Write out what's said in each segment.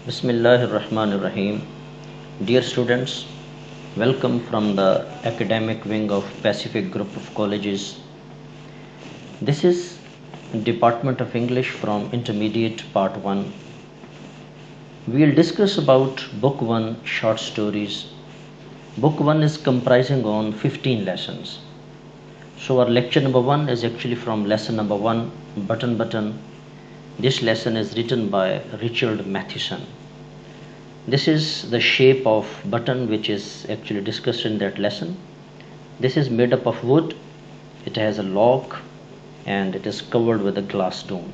Bismillahirrahmanirrahim. Dear students, welcome from the academic wing of Pacific Group of Colleges. This is Department of English from Intermediate Part 1. We will discuss about Book 1 short stories. Book 1 is comprising on 15 lessons. So our lecture number 1 is actually from lesson number 1, Button. This lesson is written by Richard Matheson. This is the shape of button which is actually discussed in that lesson. This is made up of wood, it has a lock and it is covered with a glass dome.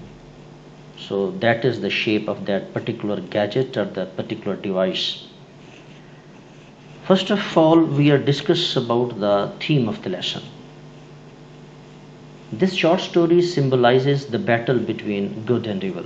So that is the shape of that particular gadget or that particular device. First of all, we are discussing about the theme of the lesson. This short story symbolizes the battle between good and evil.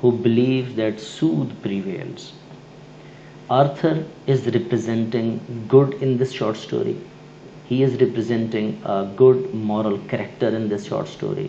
who believes that sooth prevails. Arthur is representing good in this short story. He is representing a good moral character in this short story.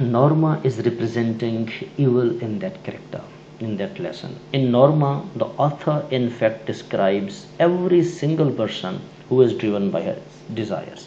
Norma is representing evil in that character, in that lesson. In Norma, the author in fact describes every single person who is driven by his desires.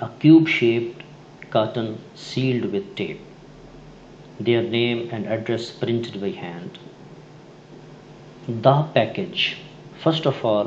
a cube-shaped carton sealed with tape, their name and address printed by hand. The package. First of all,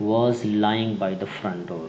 was lying by the front door,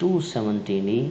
217E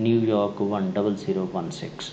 10016.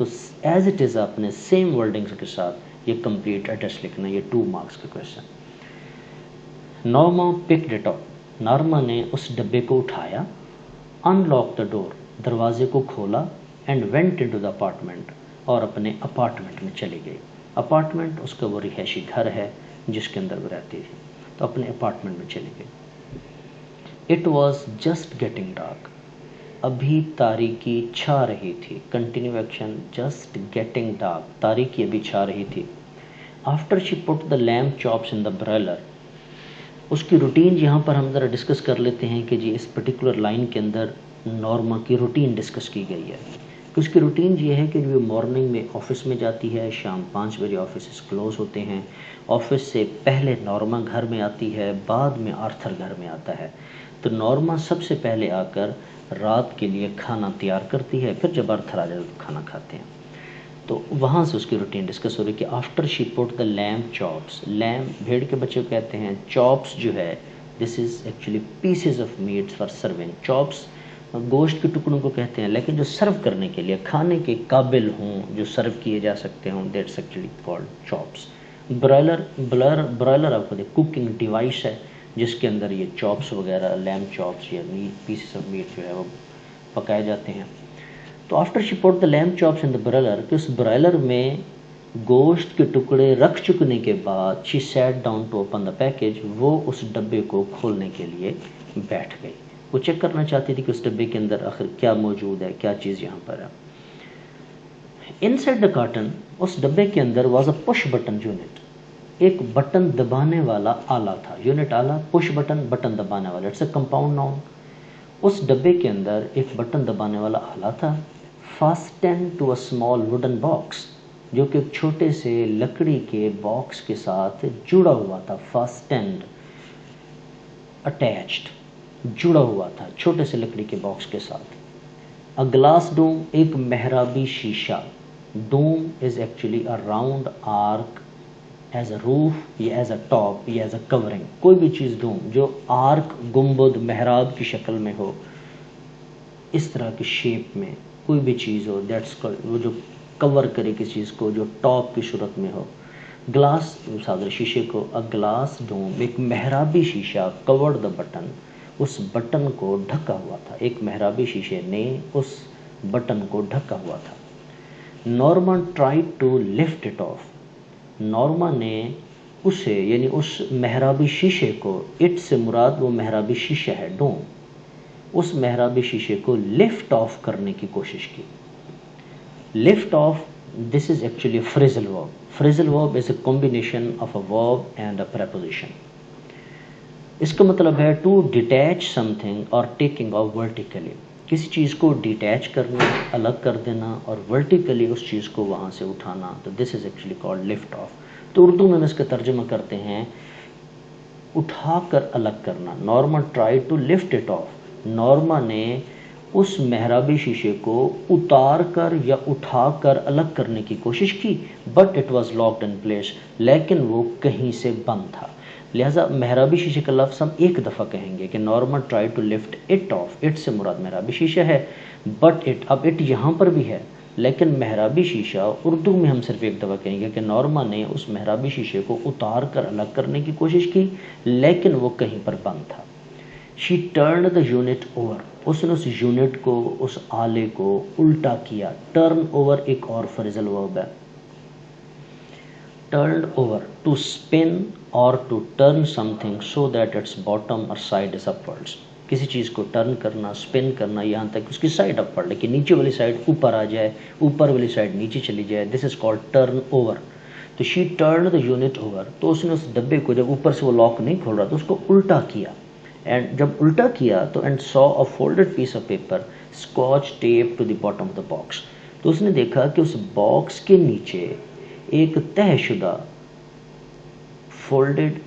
تو as it is آپ نے same wordings کے ساتھ یہ complete address لکھنا ہے. یہ 2 marks کا question. Norma picked it up. Norma نے اس ڈبے کو اٹھایا. ان لاک دا ڈور. دروازے کو کھولا. And went into the apartment. اور اپنے اپارٹمنٹ میں چلی گئی. اپارٹمنٹ اس کا وہ رہائشی گھر ہے جس کے اندر وہ رہتی تھی. تو اپنے اپارٹمنٹ میں چلی گئی. It was just getting dark. ابھی تاریکی چھا رہی تھی. Continue action just getting dark. تاریکی ابھی چھا رہی تھی. After she put the lamb chops in the broiler. اس کی روٹین یہاں پر ہم ذرا ڈسکس کر لیتے ہیں کہ جی اس پرٹیکولر لائن کے اندر نارما کی روٹین ڈسکس کی گئی ہے. اس کی روٹین یہ ہے کہ جو مارننگ میں آفس میں جاتی ہے, شام 5 بجے آفسز کلوز ہوتے ہیں. آفس سے پہلے نارما گھر میں آتی ہے, بعد میں آرتھر گھر میں آتا ہے. تو نارما سب سے پہلے آ کر رات کے لیے کھانا تیار کرتی ہے, پھر جب آرتھر آ جائے تو کھانا کھاتے ہیں. تو وہاں سے اس کی روٹین ڈسکس ہو رہی ہے کہ after she put the lamb chops. Lamb بھیڑ کے بچے کو کہتے ہیں. چاپس جو ہے this is actually pieces of meats for serving. Chops گوشت کے ٹکڑوں کو کہتے ہیں, لیکن جو سرو کرنے کے لیے کھانے کے قابل ہوں, جو سرو کیے جا سکتے ہوں, that's actually called chops. Broiler آپ کو دیکھ کوکنگ ڈیوائس ہے جس کے اندر یہ چاپس وغیرہ, لیمب چاپس یا میٹ پیسز آف میٹ جو ہے وہ پکائے جاتے ہیں. تو after she put the lamb chops in the broiler, کہ اس برائلر میں گوشت کے ٹکڑے رکھ چکنے کے بعد she sat down to open the package. وہ اس ڈبے کو کھولنے کے لیے بیٹھ گئی. وہ چیک کرنا چاہتی تھی کہ اس ڈبے کے اندر آخر کیا موجود ہے, کیا چیز یہاں پر ہے. ان سائڈ دا کارٹن, اس ڈبے کے اندر was a push button unit. ایک بٹن دبانے والا آلہ تھا. یونٹ آلہ, پش بٹن بٹن دبانے والا. It's a compound noun. اس ڈبے کے اندر ایک بٹن دبانے والا آلہ تھا. Fastened to a small wooden box, جو کہ ایک چھوٹے سے لکڑی کے باکس کے ساتھ جڑا ہوا تھا. فاسٹینڈ اٹیچڈ, جڑا ہوا تھا چھوٹے سے لکڑی کے باکس کے ساتھ. اے گلاس ڈوم, ایک محرابی شیشہ. Dome is actually a round arch as a roof یا ایز اے ٹاپ یا ایز اے کورنگ. کوئی بھی چیز ڈوم جو آرک, گنبد, محراب کی شکل میں ہو, اس طرح کی شیپ میں کوئی بھی چیز ہو, دیٹس وہ جو کور کرے کسی چیز کو, جو ٹاپ کی صورت میں ہو. گلاس مثال شیشے کو. اے گلاس ڈوم, ایک محرابی شیشہ. کورڈ دا بٹن, اس بٹن کو ڈھکا ہوا تھا. ایک محرابی شیشے نے اس بٹن کو ڈھکا ہوا تھا. Norma tried to lift it off. Norma نے اسے یعنی اس محرابی شیشے کو, اٹ سے مراد وہ محرابی شیشہ ہے ڈوم, اس محرابی شیشے کو لفٹ آف کرنے کی کوشش کی. Lift off, this is actually a phrasal verb. Phrasal ورب از اے combination of a verb and a preposition. اس کا مطلب ہے ٹو ڈیٹیچ سم تھنگ اور ٹیکنگ آف ورٹیکلی. کسی چیز کو ڈیٹیچ کرنا, الگ کر دینا, اور ورٹیکلی اس چیز کو وہاں سے اٹھانا. تو this is actually called lift off. تو اردو میں اس کا ترجمہ کرتے ہیں اٹھا کر الگ کرنا. Norma try to lift it off. Norma نے اس محرابی شیشے کو اتار کر یا اٹھا کر الگ کرنے کی کوشش کی. But it was locked in place, لیکن وہ کہیں سے بند تھا. لہٰذا محرابی شیشے کا لفظ ہم ایک دفعہ کہیں گے کہ Norma try to lift it off. It سے مراد محرابی شیشہ ہے. بٹ اٹ, اب اٹ یہاں پر بھی ہے, لیکن محرابی شیشہ اردو میں ہم صرف ایک دفعہ کہیں گے کہ نارما نے اس محرابی شیشے کو اتار کر الگ کرنے کی کوشش کی, لیکن وہ کہیں پر بند تھا. شی ٹرنڈ دا یونٹ اوور. اس نے اس یونٹ کو, اس آلے کو الٹا کیا. ٹرن اوور ایک اور فریزل ورب ہے. Turned over, to spin or to turn something so that its bottom or side is upwards. کسی چیز کو ٹرن کرنا, اسپن کرنا, یہاں تک اس کی سائڈ اپورڈ, لیکن نیچے والی سائڈ اوپر آ جائے, اوپر والی سائڈ نیچے چلی جائے. دس از کالڈ ٹرن اوور. تو شی ٹرنڈ دا یونٹ اوور. تو اس نے اس ڈبے کو, جب اوپر سے وہ لاک نہیں کھول رہا تو اس کو الٹا کیا. اینڈ جب الٹا کیا تو and so a folded piece of paper scotch tape to the bottom of the box. تو اس نے دیکھا کہ اس باکس کے نیچے ایک تہہ شدہ فولڈڈ,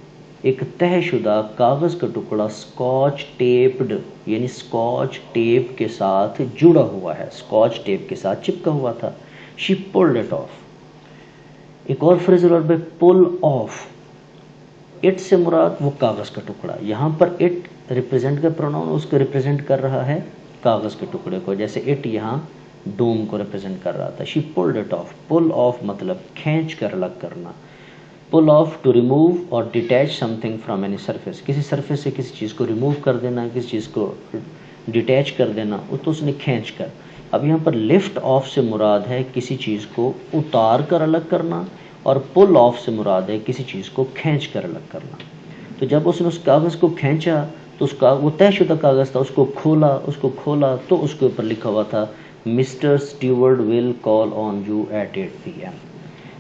ایک تہہ شدہ کاغذ کا ٹکڑا اسکاچ ٹیپڈ یعنی اسکاچ ٹیپ کے ساتھ جڑا ہوا ہے, اسکاچ ٹیپ کے ساتھ چپکا ہوا تھا. She pulled it of. ایک اور فریزل ورب ہے پل آف. اٹ سے مراد وہ کاغذ کا ٹکڑا. یہاں پر اٹ ریپرزینٹ کا پروناؤن اس کو ریپرزینٹ کر رہا ہے کاغذ کے ٹکڑے کو. جیسے اٹ یہاں ڈوم کو ریپرزینٹ کر رہا تھا. She pulled it off. Pull off مطلب کھینچ کر الگ کرنا. Pull off to remove or detach something from any surface. کسی سرفیس سے کسی چیز کو ریموو کر دینا, کسی چیز کو ڈیٹیچ کر دینا, وہ تو اس نے کھینچ کر. اب یہاں پر لفٹ آف سے مراد ہے کسی چیز کو اتار کر الگ کرنا, اور پل آف سے مراد ہے کسی چیز کو کھینچ کر الگ کرنا. تو جب اس نے اس کاغذ کو کھینچا تو اس کا وہ طے شدہ کاغذ تھا, اس کو کھولا تو اس کے اوپر لکھا ہوا تھا Mr Steward will call on you at 8 PM.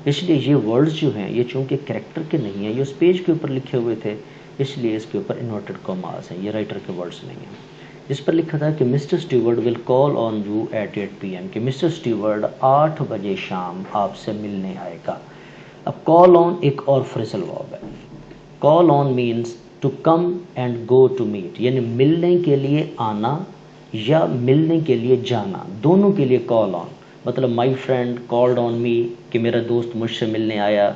اس لیے یہ ورڈز جو ہیں یہ چونکہ کریکٹر کے نہیں ہیں, یہ اس پیج کے اوپر لکھے ہوئے تھے, اس لیے اس کے اوپر انورٹڈ کاماز ہیں, یہ رائٹر کے ورڈز نہیں ہیں. جس پر لکھا تھا کہ mister Steward will call on you at 8 PM, کہ مسٹر اسٹیورڈ 8 بجے شام آپ سے ملنے آئے گا. اب کال آن ایک اور فریزل ورب ہے. Call on means to come and go to meet, یعنی ملنے کے لیے آنا یا ملنے کے لیے جانا, دونوں کے لیے کال آن. مطلب مائی فرینڈ کالڈ آن می, کہ میرا دوست مجھ سے ملنے آیا.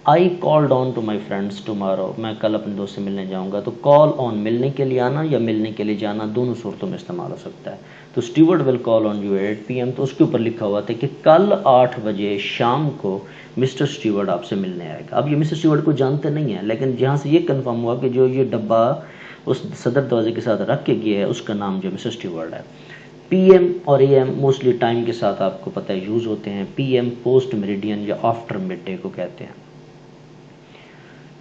I called on to my friends tomorrow, میں کل اپنے دوست سے ملنے جاؤں گا. تو کال آن ملنے کے لیے آنا یا ملنے کے لیے جانا, دونوں صورتوں میں استعمال ہو سکتا ہے. تو Steward will call on you at 8 PM, تو اس کے اوپر لکھا ہوا تھا کہ کل 8 بجے شام کو مسٹر اسٹیورڈ آپ سے ملنے آئے گا. اب یہ مسٹر اسٹیورڈ کو جانتے نہیں ہیں, لیکن جہاں سے یہ کنفرم ہوا کہ جو یہ ڈبہ اس صدر دروازے کے ساتھ رکھ کے گیا ہے اس کا نام جو مسٹر اسٹیورڈ ہے. پی ایم اور اے ایم موسٹلی ٹائم کے ساتھ آپ کو پتہ ہے یوز ہوتے ہیں. پی ایم پوسٹ میریڈین یا آفٹر مڈ ڈے کو کہتے ہیں.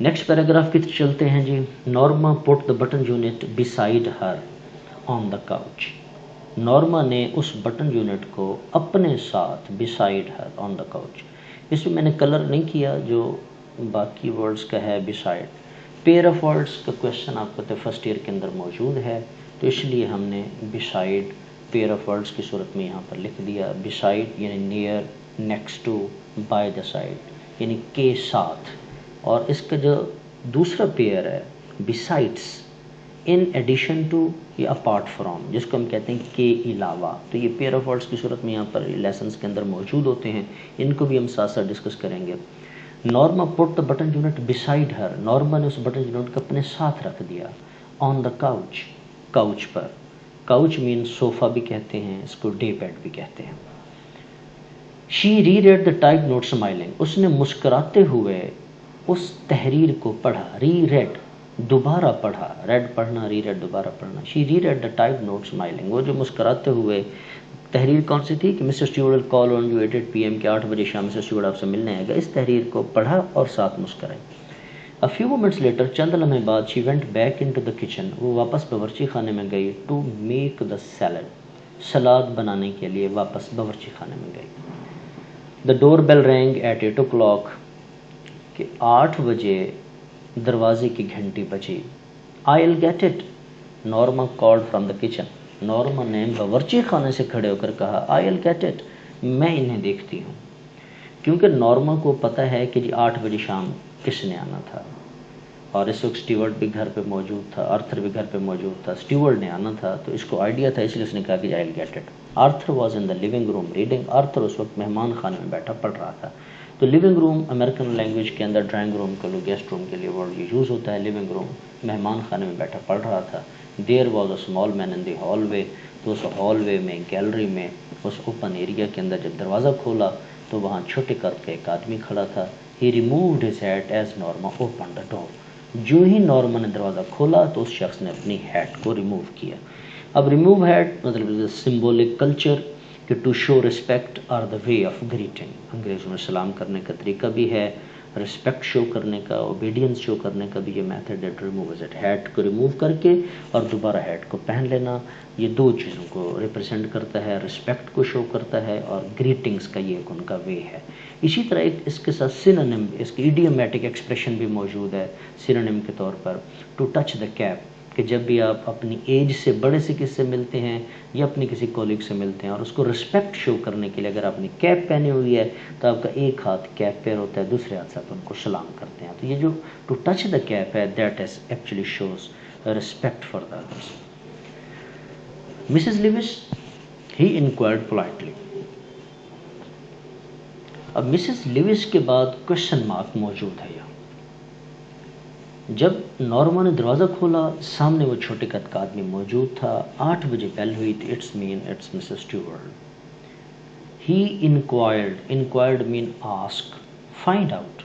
نیکسٹ پیراگراف کی طرف چلتے ہیں جی. نورما پٹ دا بٹن یونٹ بیسائڈ ہر آن دا کاؤچ. نورما نے اس بٹن یونٹ کو اپنے ساتھ بیسائڈ ہر آن دا کاؤچ. اس میں نے کلر نہیں کیا جو باقی ورڈز کا ہے بیسائڈ. پیئر آف ورڈز کا کویشچن آپ کو فرسٹ ایئر کے اندر موجود ہے, تو اس لیے ہم نے بیسائڈ پیئر آف ورڈز کی صورت میں یہاں پر لکھ دیا. بیسائڈ یعنی near, next to, by the side یعنی کے ساتھ. اور اس کا جو دوسرا پیئر ہے بیسائڈس, ان ایڈیشن ٹو یا اپارٹ فرام, جس کو ہم کہتے ہیں کے علاوہ. تو یہ پیئر آف ورڈز کی صورت میں یہاں پر لیسنس کے اندر موجود ہوتے ہیں, ان کو بھی ہم ساتھ ساتھ ڈسکس کریں گے. نورما پٹ دا بٹن یونٹ بیسائڈ ہر. نورما نے اس بٹن یونٹ کو اپنے ساتھ رکھ دیا. آن دا کاؤچ, کاؤچ پر. کاؤچ مین صوفہ بھی کہتے ہیں, اس کو ڈے بیڈ بھی کہتے ہیں. She reread the type note smiling. اس نے مسکراتے ہوئے اس تحریر کو پڑھا. ری ریڈ دوبارہ پڑھا, ریڈ پڑھنا, ری ریڈ دوبارہ پڑھنا. She reread the type note smiling. وہ جو مسکراتے ہوئے تحریر کون سی تھی کہ mister Steward call on you at 8 PM, کہ 8 بجے شام مسٹر اسٹیورڈ آپ سے ملنے آئے گا. اس تحریر کو پڑھا اور ساتھ مسکرائی. A few moments later, چند لمحے بعد, she went back into the kitchen. وہ واپس باورچی خانے میں گئی. To make the salad. سلاد بنانے کے لیے واپس باورچی خانے میں گئی. The doorbell rang at 8 o'clock. کہ 8 بجے دروازے کی گھنٹی بجی. I'll get it. Norma called from the kitchen. Norma نے باورچی خانے سے کھڑے ہو کر کہا I'll get it. میں انہیں دیکھتی ہوں. کیونکہ نورما کو پتہ ہے کہ جی 8 بجے شام کس نے آنا تھا, اور اس وقت اسٹیورڈ بھی گھر پہ موجود تھا, آرتھر بھی گھر پہ موجود تھا. اسٹیورڈ نے آنا تھا تو اس کو آئیڈیا تھا, اس لیے اس نے کہا کہ I'll get it. Arthur was in the living room reading. Arthur اس وقت مہمان خانے میں بیٹھا پڑھ رہا تھا. تو لیونگ روم امریکن لینگویج کے اندر ڈرائنگ روم کے لیے, گیسٹ روم کے لیے ورڈ یہ یوز ہوتا ہے. لیونگ روم, مہمان خانے میں بیٹھا پڑھ رہا تھا. There was a small man in the hallway. تو اس ہال وے میں, گیلری میں, اس اوپن ایریا کے اندر جب دروازہ کھولا تو وہاں چھوٹے کر کے ایک آدمی کھڑا تھا. He removed his hat as Norma opened the door. جو ہی نورما نے دروازہ کھولا تو اس شخص نے اپنی ہیٹ کو ریموو کیا. اب ریموو ہیٹ مطلب سمبولک کلچر, کہ ٹو شو ریسپیکٹ اور دا وے آف گریٹنگ. انگریزوں میں سلام کرنے کا طریقہ بھی ہے, رسپیکٹ شو کرنے کا, اوبیڈینس شو کرنے کا بھی یہ میتھڈ ہے. ٹو ریموو اٹ, ہیٹ کو ریموو کر کے اور دوبارہ ہیٹ کو پہن لینا. یہ دو چیزوں کو ریپرزینٹ کرتا ہے, رسپیکٹ کو شو کرتا ہے اور گریٹنگس کا یہ ایک ان کا وے ہے. اسی طرح ایک اس کے ساتھ سینونیم, اس کی ایڈیومیٹک ایکسپریشن بھی موجود ہے سینونیم کے طور پر. ٹو ٹچ دا کیپ, کہ جب بھی آپ اپنی ایج سے بڑے سے کس سے ملتے ہیں یا اپنی کسی کولیگ سے ملتے ہیں اور اس کو رسپیکٹ شو کرنے کے لیے اگر آپ نے کیپ پہنی ہوئی ہے تو آپ کا ایک ہاتھ کیپ پیر ہوتا ہے, دوسرے ہاتھ سے آپ ان کو سلام کرتے ہیں. تو یہ جو ٹو ٹچ دا کیپ ہے, that is actually shows respect for the others. Mrs Lewis, he inquired politely. اب مسز لیوس کے بعد کوشچن مارک موجود ہے یہاں. جب نورما نے دروازہ کھولا سامنے وہ چھوٹے قد کا آدمی موجود تھا. 8 بجے بیل ہوئی تو it's mean it's Mrs Steward. He inquired mean ask, find out.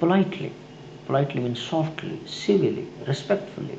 politely, politely means softly, civilly, respectfully,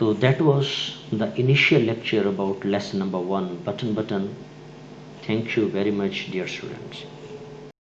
So that was the initial lecture about lesson number 1, button. Thank you very much, dear students.